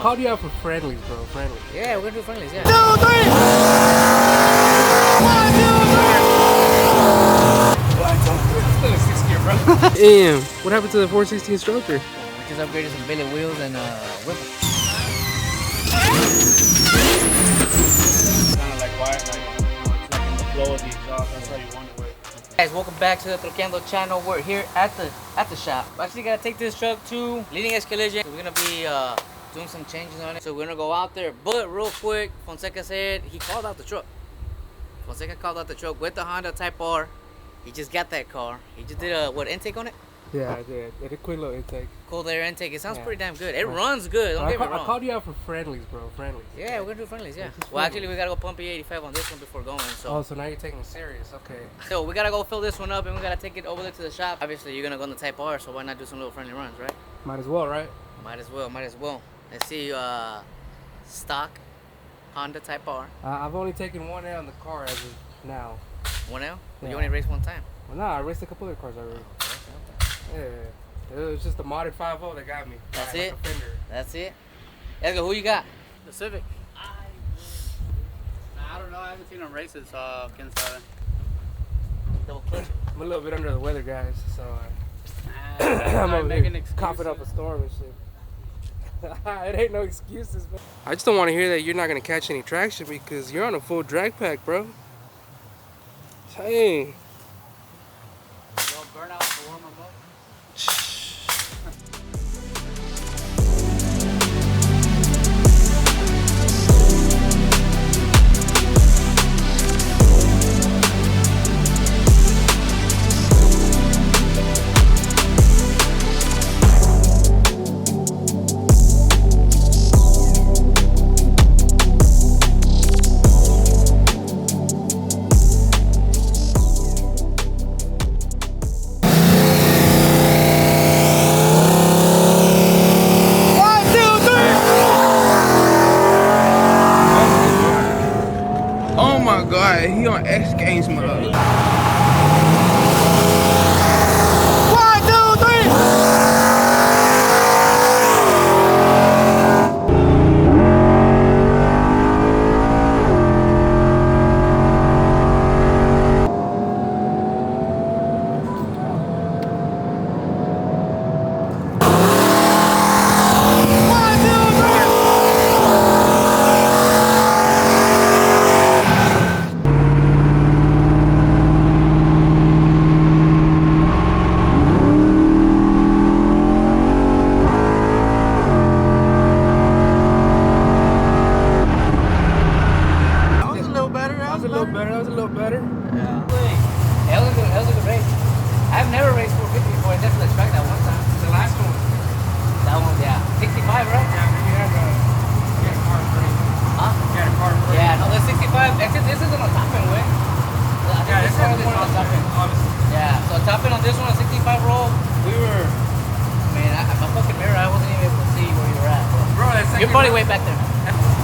called you out for friendlies, bro. Friendlies. Yeah, we're gonna do friendlies, yeah. 2, 3! 1, 2, 3! Still a 6 gear, bro. Damn. What happened to the 416 stroker? We just upgraded some billet wheels and whipper. Kind of like quiet, like, it's like in the flow of the exhaust. That's how you want it with. Guys, welcome back to the Troqueando channel. We're here at the shop. We actually gotta take this truck to Leading Edge Collision. So we're gonna be doing some changes on it. So we're gonna go out there. But real quick, Fonseca said he called out the truck. Fonseca called out the truck with the Honda Type R. He just got that car. He just did a intake on it? Yeah, I did. It a quick little intake. Cold air intake. It sounds pretty damn good. It runs good. Don't get me wrong. I called you out for friendlies, bro. Friendlies. Yeah, we're gonna do friendlies. Yeah. Well, actually, we gotta go pump E85 on this one before going. So. So now you're taking it serious. Okay. So we gotta go fill this one up, and we gotta take it over there to the shop. Obviously, you're gonna go on the Type R, so why not do some little friendly runs, right? Might as well, right? Might as well. Might as well. Let's see. Stock Honda Type R. I've only taken 1L on the car as of now. 1L? Yeah. You only raced one time. Well, nah, I raced a couple other cars already. Yeah. It was just the modded 5.0 that got me. That's like it? a fender. That's it? Edgar, who you got? The Civic. I don't know. I haven't seen him races, so can't say. Double clutch. I'm a little bit under the weather, guys, so I'm I'm over making here coughing up a storm and shit. It ain't no excuses, man. I just don't want to hear that you're not going to catch any traction because you're on a full drag pack, bro. Dang. Burn out for warm up. He on X Games mode. 1, 2, 3! You're probably way back there.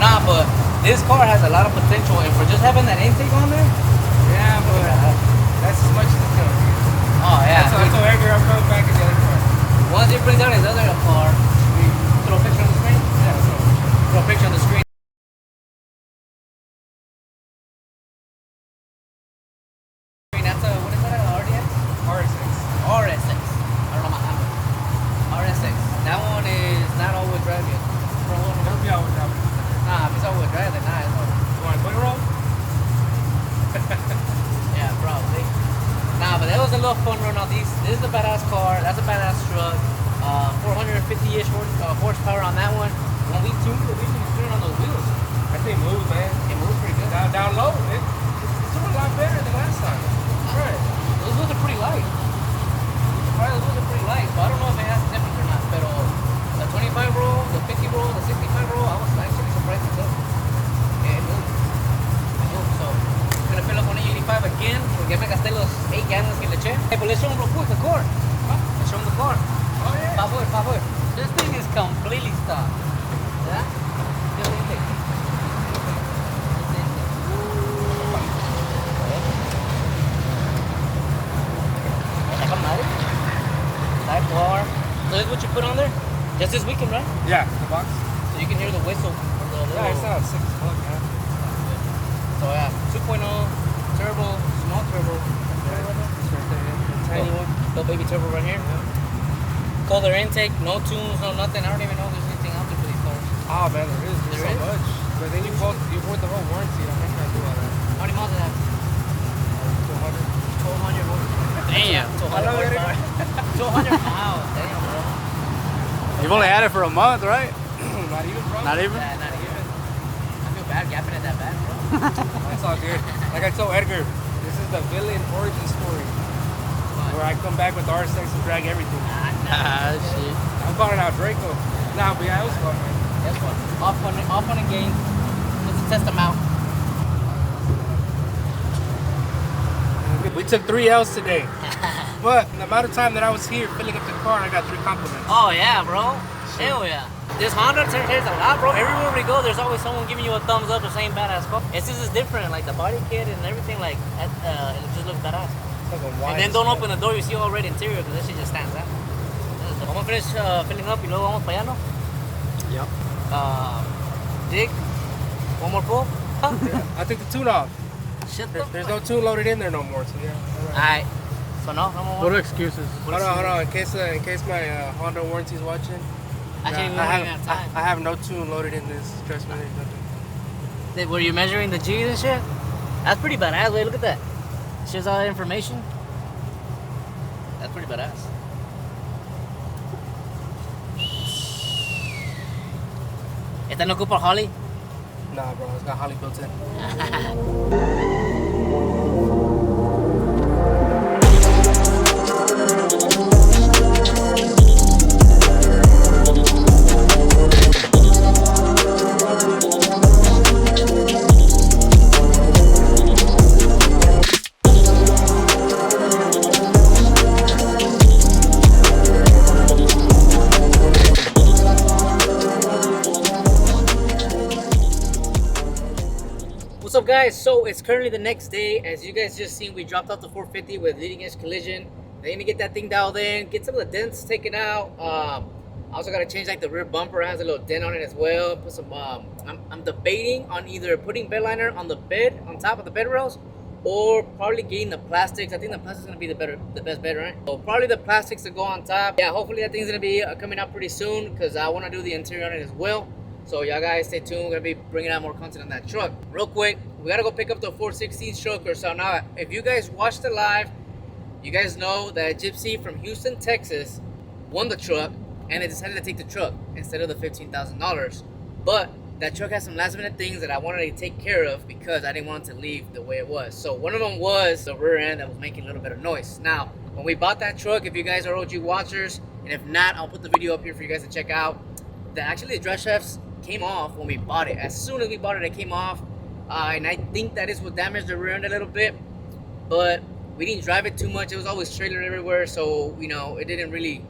Nah, but this car has a lot of potential, and for just having that intake on there. Yeah, but that's as much as it goes. Oh yeah. So Edgar, I'm coming back in the other car. Once he brings out his other car, throw a picture on the screen. Yeah, so Throw a picture on the screen. That's a, what is that? RDX? RSX. RSX. I don't know my handle. RSX. That one is not all-wheel drive yet. It'll be all-wheel drive. Nah, if it's all-wheel drive, then nah, it's not. You want a quick roll? Yeah, probably. Nah, but that was a little fun run on these. This is a badass car. That's a badass truck. 450-ish horsepower on that one. When we tuned it, we can turn on those wheels. That thing moves, man. It moves pretty good. Down low, it's doing a lot better than last time. Right. Those wheels are pretty light. Those wheels are pretty light. So I don't know if it has a difference or not. But the 25 roll, the 50 roll, the 65 roll, I was actually surprised myself. Yeah, it moves. It moves. So I'm gonna fill up on E85 again. Porque me gasté los 8 gallons que le eché. Hey, but let's show them real quick the car. Let's show them the car. Oh yeah. Favor. This thing is completely stock. Yeah? Just intake. Type R. So this is what you put on there? Just this weekend, right? Yeah, the box. whistle. The little, Yeah, it's not sick as fuck, man. So yeah, 2.0 turbo, small turbo. It's right there, yeah. The tiny one. Little baby turbo right here. Colder intake, no tunes, no nothing. I don't even know if there's anything out there for these cars. Oh man, there is. There's There so is? much. But then you bought the whole warranty. I'm not gonna do all that. How many miles does it have? 200. 1,200. Damn. 200 miles. Damn, bro. You've only had it for a month, right? Not even, bro. Not even? Yeah, not even. I feel bad gapping it that bad, bro. That's all good. Like I told Edgar, this is the villain origin story. Where I come back with R6 and drag everything. Ah, shit. I'm calling out Draco. Nah, but yeah, it was fun, man. That's fun. Off on a game. Let's test them out. We took 3 L's today. But the amount of time that I was here filling up the car, I got 3 compliments. Oh yeah, bro. Hell yeah. This Honda turns a lot, bro. Everywhere we go, there's always someone giving you a thumbs up or saying badass car. It's just different, like the body kit and everything, like it just looks badass. Like a And wide then don't spread. open the door, you see all red interior because that shit just stands out. I'm gonna finish filling up y luego vamos para allá, ¿no? Yep. Dig. One more pull. I took the tune off. Shit. There's no tune loaded in there no more, so yeah. Alright. So no more. What are excuses? Hold on. In case my Honda warranty's watching. Actually, I have no tune loaded in this. Trust me, there's nothing. Were you measuring the G's and shit? That's pretty badass. Wait, look at that. Shows all that information. That's pretty badass. ¿Esta no ocupa Holly? Nah, bro, it's got Holly built in. What's up, guys? So it's currently the next day. As you guys just seen, we dropped off the 450 with leading edge collision. They need to get that thing dialed in, get some of the dents taken out. I also got to change like the rear bumper. It has a little dent on it as well. Put some. I'm debating on either putting bed liner on the bed, on top of the bed rails, or probably getting the plastics. I think the plastic's gonna be the best bed, right? So probably the plastics to go on top. Yeah, hopefully that thing's gonna be coming out pretty soon because I want to do the interior on it as well. So y'all guys stay tuned. We're gonna be bringing out more content on that truck. Real quick, we gotta go pick up the 416 stroker. So now, if you guys watched the live, you guys know that Gypsy from Houston, Texas, won the truck, and they decided to take the truck instead of the $15,000. But that truck has some last minute things that I wanted to take care of because I didn't want it to leave the way it was. So one of them was the rear end that was making a little bit of noise. Now, when we bought that truck, if you guys are OG watchers, and if not, I'll put the video up here for you guys to check out. Actually, the dress shafts came off when we bought it. As soon as we bought it, it came off. And I think that is what damaged the rear end a little bit. But we didn't drive it too much. It was always trailer everywhere. So, you know, we didn't really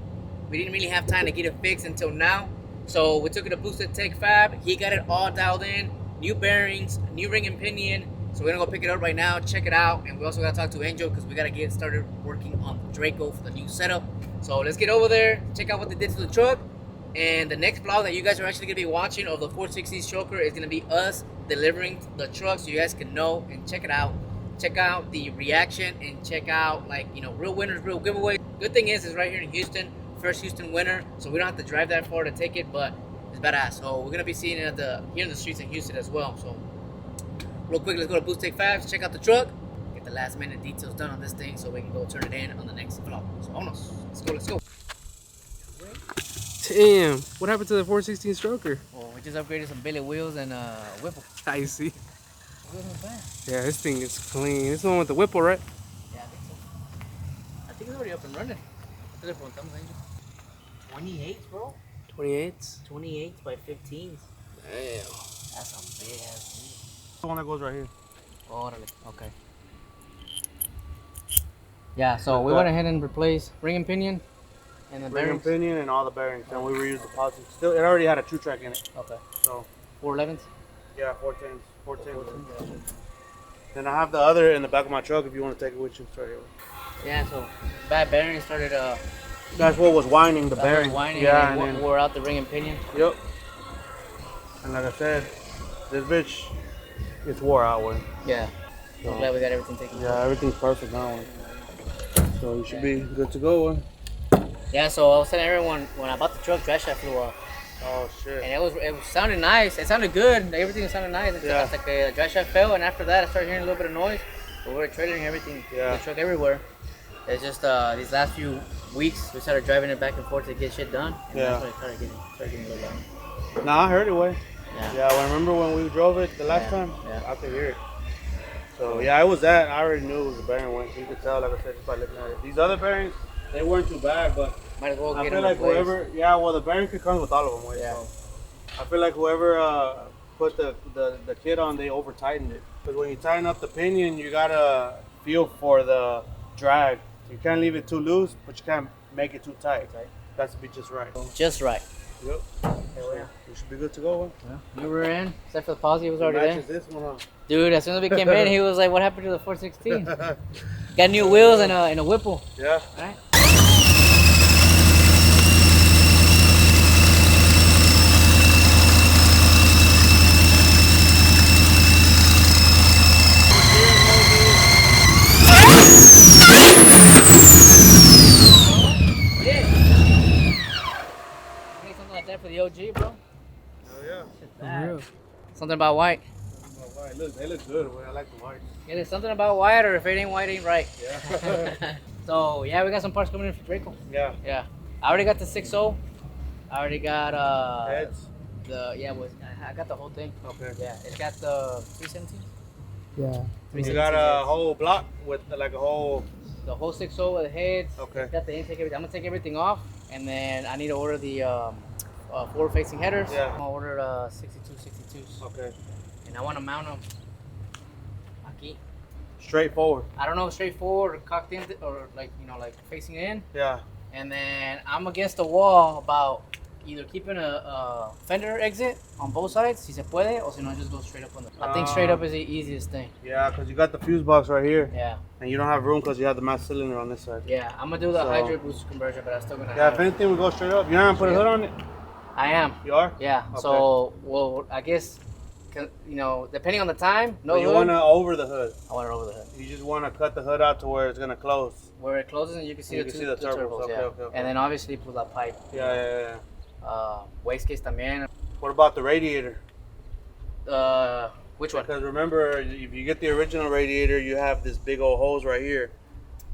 have time to get it fixed until now. So we took it to Boostech Fab. He got it all dialed in. New bearings, new ring and pinion. So we're gonna go pick it up right now, check it out. And we also gotta talk to Angel because we gotta get started working on the Draco for the new setup. So let's get over there, check out what they did to the truck. And the next vlog that you guys are actually gonna be watching of the 460 stroker is gonna be us delivering the truck, so you guys can know and check it out. Check out the reaction and check out, like, you know, real winners, real giveaways. Good thing is right here in Houston, first Houston winner, so we don't have to drive that far to take it, but it's badass. So we're gonna be seeing it here in the streets in Houston as well. So real quick, let's go to Boostech Fab, check out the truck, get the last minute details done on this thing so we can go turn it in on the next vlog. So vámonos, let's go. Damn, what happened to the 416 stroker? Well, we just upgraded some billet wheels and Whipple. I see. Wasn't bad. Yeah, this thing is clean. This is the one with the Whipple, right? Yeah, I think so. I think it's already up and running. 28, bro. 28s? 28 by 15s. Damn. That's a big ass The one that goes right here. wheel. Okay. Yeah, so we went ahead and replaced ring and pinion and the Ring and bearings. pinion and all the bearings, and we reused the pods. Still, it already had a true track in it. Okay. So 411s. yeah, 410s, 410s. Then I have the other in the back of my truck if you want to take it with you. It's right here. Yeah, so bad bearing started That's what was winding the that was bearing. whining Yeah, and and then then, wore out the ring and pinion. yep. And like I said, this bitch is wore out, way. Yeah. So, I'm glad we got everything taken care of. yeah, everything's perfect now, way. So you should be good to go, way. Yeah, so I was telling everyone when I bought the truck, drag shaft flew off. Oh shit. And it sounded nice. It sounded good. Everything sounded nice. Yeah. It's like the drag shaft fell, and after that I started hearing a little bit of noise. But we were trailering everything, the truck everywhere. It's just these last few weeks we started driving it back and forth to get shit done. And that's when it started getting a little loud. Nah, I heard it, way. Yeah. Yeah, I remember when we drove it the last time. Yeah. I could hear it. So yeah, it was that. I already knew it was a bearing one. You could tell, like I said, just by looking at it. These other bearings, they weren't too bad, but might as well I get feel them like replaced. whoever, well, the bearing could come with all of them. Way, Yeah. so I feel like whoever put the kit on, they over tightened it. Because when you tighten up the pinion, you gotta feel for the drag. You can't leave it too loose, but you can't make it too tight. That's to be just right. Just right. Yep. You should be good to go. Yeah. We were in, except for the pause, he was already Matches there. this one, huh? Dude, as soon as we came in, he was like, "What happened to the 416?" Got new wheels and a Whipple. Yeah. All right. Something like that for the OG, bro. Oh yeah. That. Something about white. They look good. I like the white. Yeah, there's something about white, or if it ain't white, ain't right. Yeah. So yeah, we got some parts coming in for Draco. Yeah. Yeah, I already got the 6.0. I already got Heads. I got the whole thing. Okay. Yeah, it's got the 317. Yeah. You got a whole block with like a whole. The whole 6.0 with the heads. Okay. It's got the intake. Everything. I'm gonna take everything off, and then I need to order the forward-facing headers. Yeah. I'm gonna order 6262s. Okay. And I want to mount them. Aquí. Straightforward. I don't know, straightforward or cocked in, or like like facing in. Yeah. And then I'm against the wall about either keeping a fender exit on both sides, si se puede, or si no, just go straight up on the. I think straight up is the easiest thing. Yeah, because you got the fuse box right here. Yeah. And you don't have room because you have the mass cylinder on this side. Yeah, I'm gonna do the hydrate boost conversion, but I'm still gonna. Yeah, if anything, we go straight up. You're not gonna put a hood on it? I am. You are? Yeah. Okay. So, well, I guess, depending on the time, no So you hood. want to over the hood. I want it over the hood. You just want to cut the hood out to where it's gonna close. Where it closes and you can see, the turbos. Okay, yeah. okay. And then obviously pull that pipe. Yeah. Wastegate también. What about the radiator? Which one? Because remember, if you get the original radiator, you have this big old hose right here.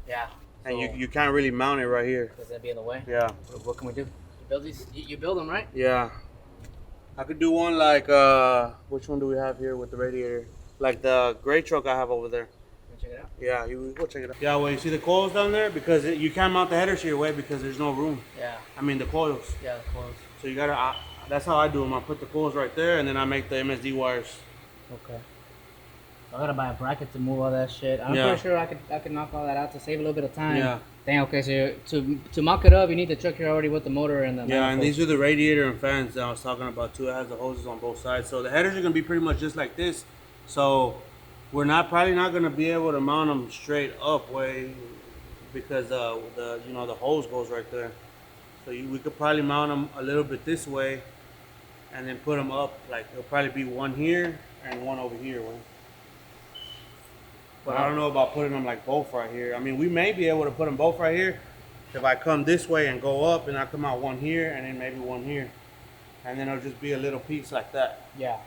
Yeah. And you can't really mount it right here. Does that be in the way? Yeah. What can we do? You build these? You build them, right? Yeah. I could do one like, which one do we have here with the radiator? Like the gray truck I have over there. Check it out. Yeah, you go check it out. Yeah, well, you see the coils down there? Because you can't mount the headers here way because there's no room. Yeah. I mean, the coils. Yeah, the coils. So you gotta, that's how I do them. I put the coils right there and then I make the MSD wires. Okay. So I gotta buy a bracket to move all that shit. I'm pretty sure I could knock all that out to save a little bit of time. Yeah. Dang, okay, so to mock it up, you need the truck here already with the motor and the Yeah, and these are the radiator and fans that I was talking about too. It has the hoses on both sides. So the headers are gonna be pretty much just like this. So we're probably not gonna be able to mount them straight up way because the hose goes right there. So we could probably mount them a little bit this way and then put them up. Like it'll probably be one here and one over here. Way. But I don't know about putting them like both right here. I mean, we may be able to put them both right here. If I come this way and go up and I come out one here and then maybe one here. And then it'll just be a little piece like that. Yeah.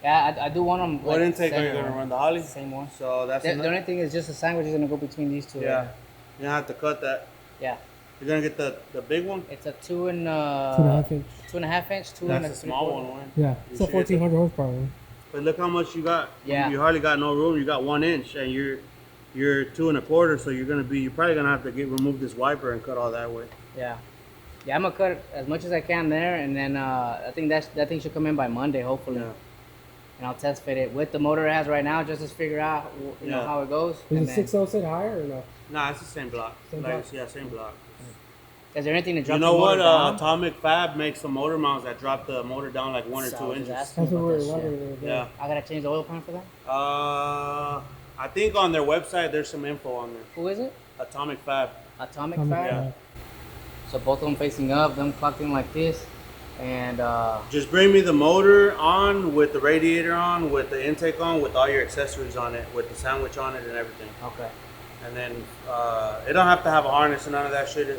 Yeah, I do want them. What like, intake are you going to run? The Holly? Same one. So that's the only thing is just the sandwich is going to go between these two. Yeah. You have to cut that. Yeah. You're going to get the big one? It's a 2.5 inch. 2.5 inch. That's a small one, right? Yeah. It's a 1400 horsepower one. But look how much you got. Yeah. You hardly got no room. You got 1 inch and you're 2 1/4. So you're probably going to have to remove this wiper and cut all that way. Yeah. Yeah, I'm going to cut as much as I can there. And then I think that thing should come in by Monday, hopefully. Yeah. And I'll test fit it with the motor it has right now, just to figure out know how it goes. Is the 6.0 sit higher or no? Nah, it's the same block. Same block? Yeah, same block. Is there anything to drop You know the motor what? down? Atomic Fab makes some motor mounts that drop the motor down like 1 or 2 inches. That's what we're wondering. Yeah. I gotta change the oil pan for that. I think on their website there's some info on there. Who is it? Atomic Fab. Atomic Atomic Fab. Yeah. So both of them facing up, them clocked in like this. And Just bring me the motor on with the radiator on, with the intake on, with all your accessories on it, with the sandwich on it and everything. okay. And then it don't have to have a harness and none of that shit.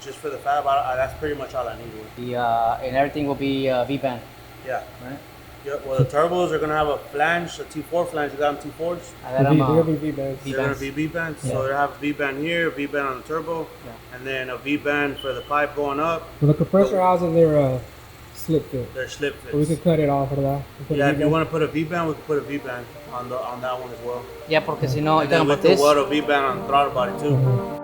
Just for the fab, that's pretty much all I need. The and everything will be V-band, Yeah. right? Yeah. Well, the turbos are gonna have a flange, a T4 flange. You got them T4s. I got them, They're gonna be V-bands. They're gonna be V-bands. Yeah. So they have a V-band here, a V-band on the turbo, and then a V-band for the pipe going up. So the compressor housing, they're slip fit. They're slip fits. So we could cut it off of that. Yeah, if you want to put a V-band, we can put a V-band on that one as well. Yeah, porque si no, And then with the water V-band on the throttle body too.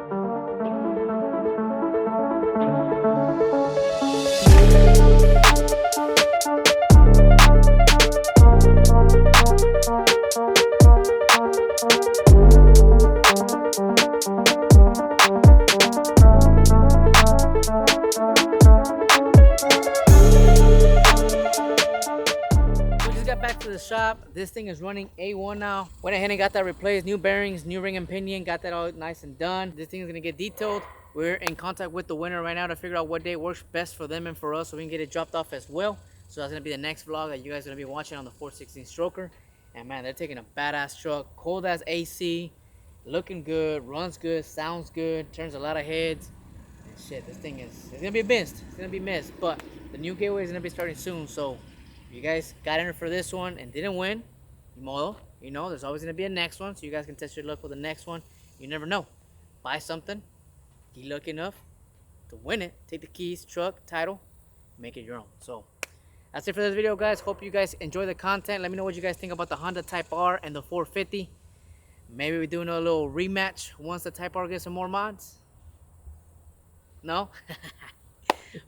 Back to the shop. This thing is running A1 now. Went ahead and got that replaced. New bearings, new ring and pinion. Got that all nice and done. This thing is gonna get detailed. We're in contact with the winner right now to figure out what day works best for them and for us, so we can get it dropped off as well. So that's gonna be the next vlog that you guys are gonna be watching on the 416 stroker. And man, they're taking a badass truck, cold as AC, looking good, runs good, sounds good, turns a lot of heads. And shit, this thing it's gonna be missed. It's gonna be missed. But the new giveaway is gonna be starting soon, so if you guys got in for this one and didn't win, modo, you know, there's always going to be a next one, so you guys can test your luck with the next one. You never know. Buy something, get lucky enough to win it, take the keys, truck, title, make it your own. So that's it for this video, guys. Hope you guys enjoy the content. Let me know what you guys think about the Honda Type R and the 450. Maybe we're doing a little rematch once the Type R gets some more mods. No?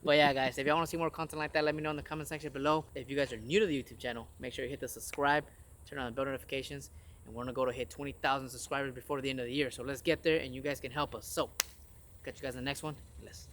But yeah, guys, if y'all want to see more content like that, let me know in the comment section below. If you guys are new to the YouTube channel, make sure you hit the subscribe, turn on the bell notifications, and we're going to go to hit 20,000 subscribers before the end of the year. So let's get there, and you guys can help us. So, catch you guys in the next one. Let's